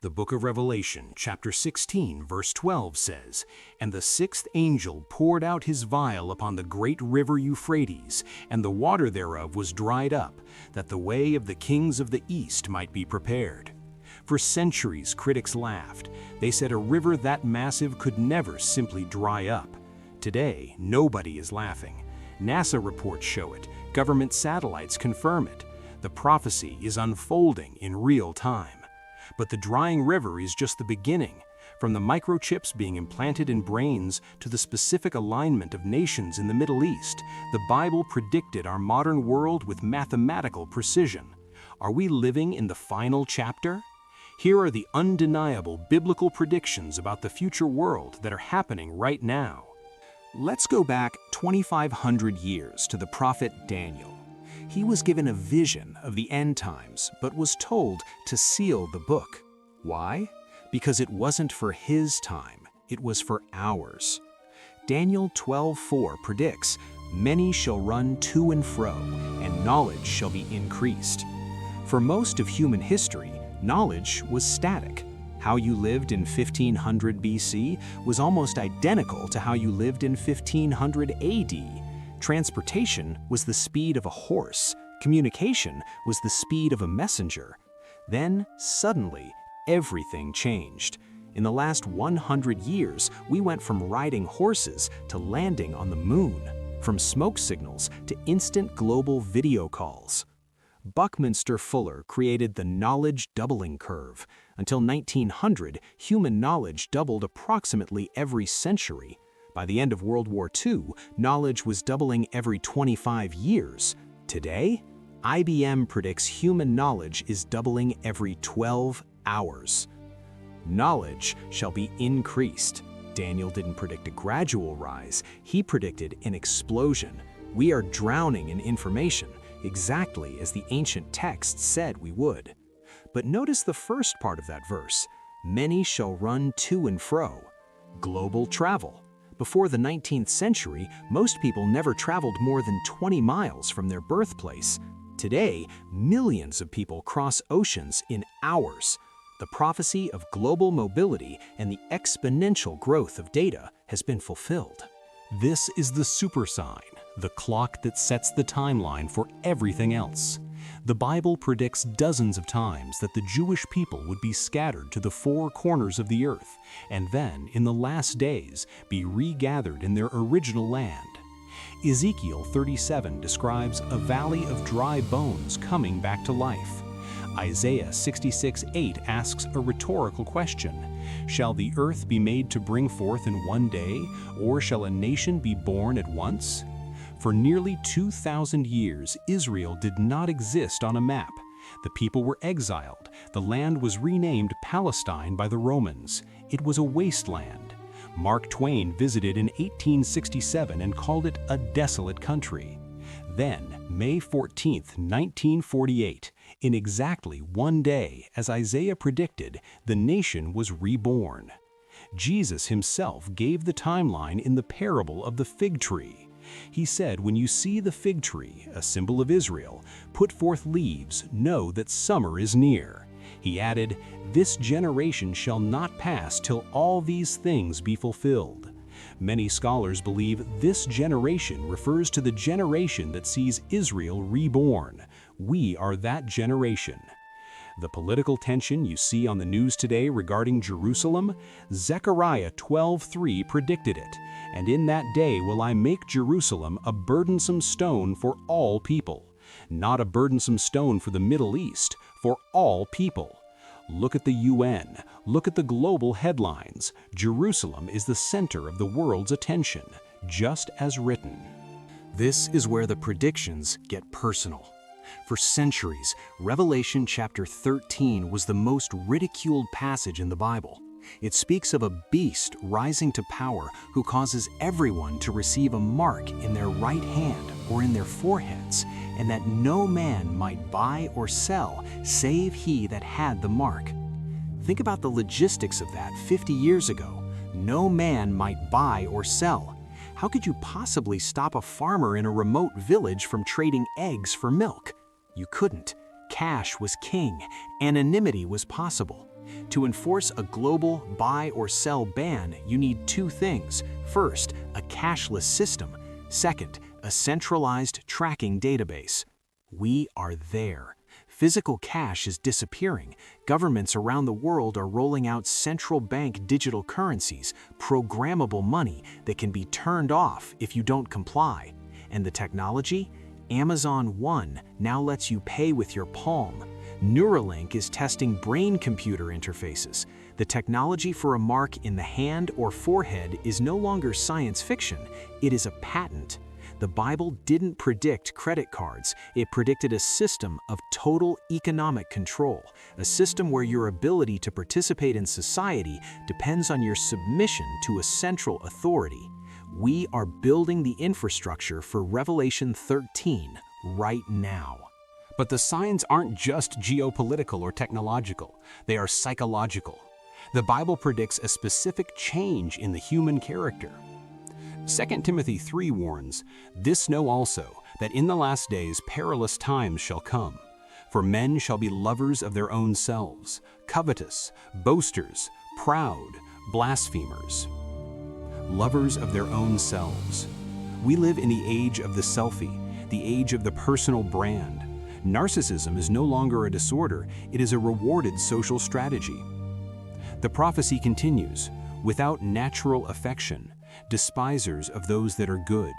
The book of Revelation, chapter 16, verse 12 says, "And the sixth angel poured out his vial upon the great river Euphrates, and the water thereof was dried up, that the way of the kings of the east might be prepared." For centuries, critics laughed. They said a river that massive could never simply dry up. Today, nobody is laughing. NASA reports show it. Government satellites confirm it. The prophecy is unfolding in real time. But the drying river is just the beginning. From the microchips being implanted in brains to the specific alignment of nations in the Middle East, the Bible predicted our modern world with mathematical precision. Are we living in the final chapter? Here are the undeniable biblical predictions about the future world that are happening right now. Let's go back 2,500 years to the prophet Daniel. He was given a vision of the end times, but was told to seal the book. Why? Because it wasn't for his time, it was for ours. Daniel 12:4 predicts, "Many shall run to and fro, and knowledge shall be increased." For most of human history, knowledge was static. How you lived in 1500 BC was almost identical to how you lived in 1500 AD. Transportation was the speed of a horse. Communication was the speed of a messenger. Then, suddenly, everything changed. In the last 100 years, we went from riding horses to landing on the moon, from smoke signals to instant global video calls. Buckminster Fuller created the knowledge doubling curve. Until 1900, human knowledge doubled approximately every century. By the end of World War II, knowledge was doubling every 25 years. Today, IBM predicts human knowledge is doubling every 12 hours. Knowledge shall be increased. Daniel didn't predict a gradual rise, he predicted an explosion. We are drowning in information, exactly as the ancient texts said we would. But notice the first part of that verse, "Many shall run to and fro." Global travel. Before the 19th century, most people never traveled more than 20 miles from their birthplace. Today, millions of people cross oceans in hours. The prophecy of global mobility and the exponential growth of data has been fulfilled. This is the super sign, the clock that sets the timeline for everything else. The Bible predicts dozens of times that the Jewish people would be scattered to the four corners of the earth, and then, in the last days, be regathered in their original land. Ezekiel 37 describes a valley of dry bones coming back to life. Isaiah 66:8 asks a rhetorical question: "Shall the earth be made to bring forth in one day, or shall a nation be born at once?" For nearly 2,000 years, Israel did not exist on a map. The people were exiled. The land was renamed Palestine by the Romans. It was a wasteland. Mark Twain visited in 1867 and called it a desolate country. Then, May 14, 1948, in exactly one day, as Isaiah predicted, the nation was reborn. Jesus himself gave the timeline in the parable of the fig tree. He said, "When you see the fig tree, a symbol of Israel, put forth leaves, know that summer is near." He added, "This generation shall not pass till all these things be fulfilled." Many scholars believe this generation refers to the generation that sees Israel reborn. We are that generation. The political tension you see on the news today regarding Jerusalem, Zechariah 12:3 predicted it. "And in that day will I make Jerusalem a burdensome stone for all people." Not a burdensome stone for the Middle East, for all people. Look at the UN, look at the global headlines. Jerusalem is the center of the world's attention, just as written. This is where the predictions get personal. For centuries, Revelation chapter 13 was the most ridiculed passage in the Bible. It speaks of a beast rising to power who causes everyone to receive a mark in their right hand or in their foreheads, and that no man might buy or sell save he that had the mark. Think about the logistics of that 50 years ago. No man might buy or sell. How could you possibly stop a farmer in a remote village from trading eggs for milk? You couldn't. Cash was king. Anonymity was possible. To enforce a global buy or sell ban, you need two things. First, a cashless system. Second, a centralized tracking database. We are there. Physical cash is disappearing. Governments around the world are rolling out central bank digital currencies, programmable money that can be turned off if you don't comply. And the technology? Amazon One now lets you pay with your palm. Neuralink is testing brain-computer interfaces. The technology for a mark in the hand or forehead is no longer science fiction, it is a patent. The Bible didn't predict credit cards, it predicted a system of total economic control, a system where your ability to participate in society depends on your submission to a central authority. We are building the infrastructure for Revelation 13 right now. But the signs aren't just geopolitical or technological, they are psychological. The Bible predicts a specific change in the human character. 2 Timothy 3 warns, "This know also, that in the last days perilous times shall come. For men shall be lovers of their own selves, covetous, boasters, proud, blasphemers." Lovers of their own selves. We live in the age of the selfie, the age of the personal brand. Narcissism is no longer a disorder, it is a rewarded social strategy. The prophecy continues, "Without natural affection, despisers of those that are good."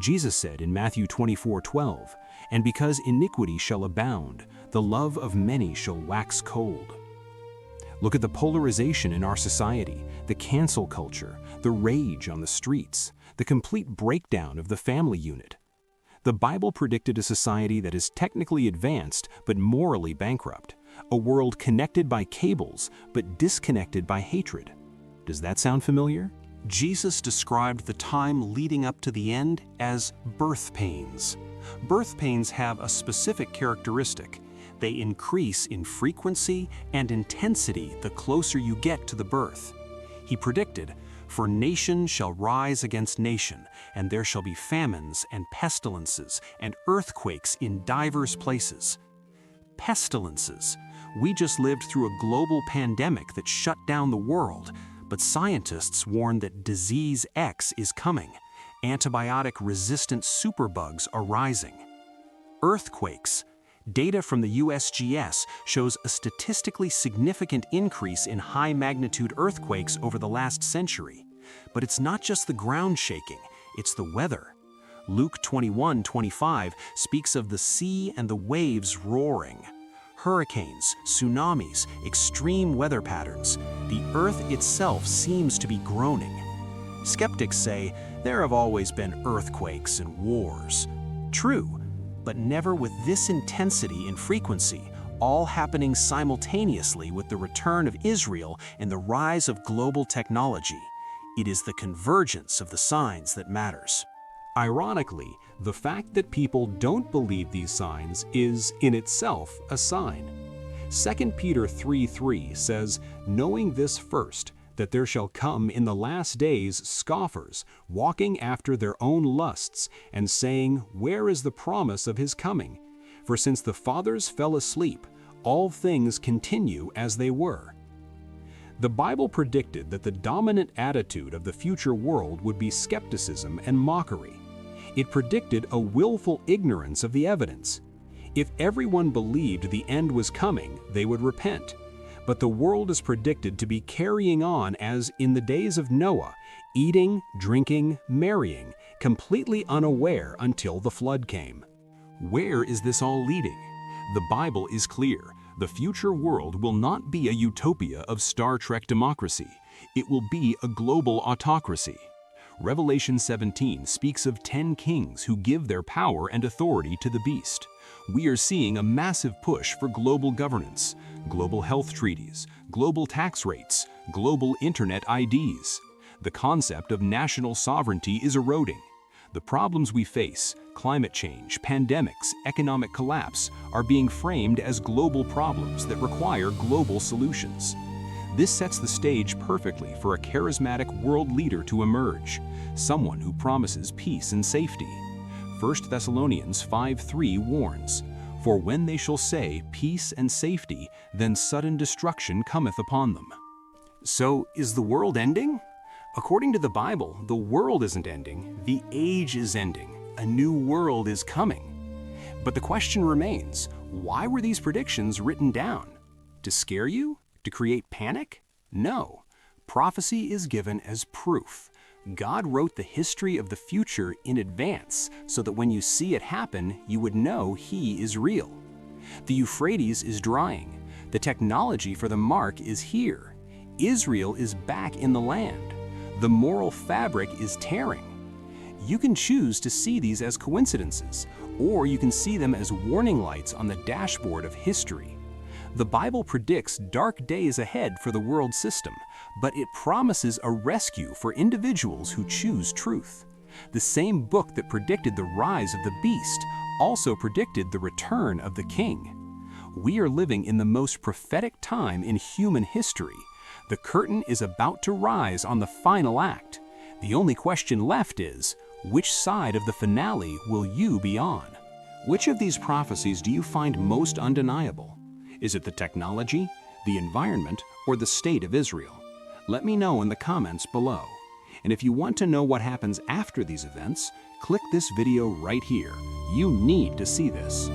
Jesus said in Matthew 24:12, "And because iniquity shall abound, the love of many shall wax cold." Look at the polarization in our society, the cancel culture, the rage on the streets, the complete breakdown of the family unit. The Bible predicted a society that is technically advanced but morally bankrupt, a world connected by cables but disconnected by hatred. Does that sound familiar? Jesus described the time leading up to the end as birth pains. Birth pains have a specific characteristic. They increase in frequency and intensity the closer you get to the birth. He predicted, "For nation shall rise against nation, and there shall be famines and pestilences and earthquakes in divers places." Pestilences. We just lived through a global pandemic that shut down the world, but scientists warn that disease X is coming. Antibiotic-resistant superbugs are rising. Earthquakes. Data from the USGS shows a statistically significant increase in high-magnitude earthquakes over the last century. But it's not just the ground shaking, it's the weather. Luke 21:25 speaks of the sea and the waves roaring. Hurricanes, tsunamis, extreme weather patterns. The earth itself seems to be groaning. Skeptics say there have always been earthquakes and wars. True, but never with this intensity and frequency, all happening simultaneously with the return of Israel and the rise of global technology. It is the convergence of the signs that matters. Ironically, the fact that people don't believe these signs is, in itself, a sign. 2 Peter 3:3 says, "Knowing this first, that there shall come in the last days scoffers, walking after their own lusts, and saying, Where is the promise of his coming? For since the fathers fell asleep, all things continue as they were." The Bible predicted that the dominant attitude of the future world would be skepticism and mockery. It predicted a willful ignorance of the evidence. If everyone believed the end was coming, they would repent. But the world is predicted to be carrying on as in the days of Noah, eating, drinking, marrying, completely unaware until the flood came. Where is this all leading? The Bible is clear. The future world will not be a utopia of Star Trek democracy. It will be a global autocracy. Revelation 17 speaks of 10 kings who give their power and authority to the beast. We are seeing a massive push for global governance, global health treaties, global tax rates, global internet IDs. The concept of national sovereignty is eroding. The problems we face, climate change, pandemics, economic collapse, are being framed as global problems that require global solutions. This sets the stage perfectly for a charismatic world leader to emerge, someone who promises peace and safety. 1 Thessalonians 5:3 warns, For when they shall say, peace and safety, then sudden destruction cometh upon them. So, is the world ending? According to the Bible, the world isn't ending, the age is ending. A new world is coming. But the question remains, why were these predictions written down? To scare you? To create panic? No. Prophecy is given as proof. God wrote the history of the future in advance so that when you see it happen, you would know He is real. The Euphrates is drying. The technology for the mark is here. Israel is back in the land. The moral fabric is tearing. You can choose to see these as coincidences, or you can see them as warning lights on the dashboard of history. The Bible predicts dark days ahead for the world system, but it promises a rescue for individuals who choose truth. The same book that predicted the rise of the beast also predicted the return of the king. We are living in the most prophetic time in human history. The curtain is about to rise on the final act. The only question left is, which side of the finale will you be on? Which of these prophecies do you find most undeniable? Is it the technology, the environment, or the state of Israel? Let me know in the comments below. And if you want to know what happens after these events, click this video right here. You need to see this.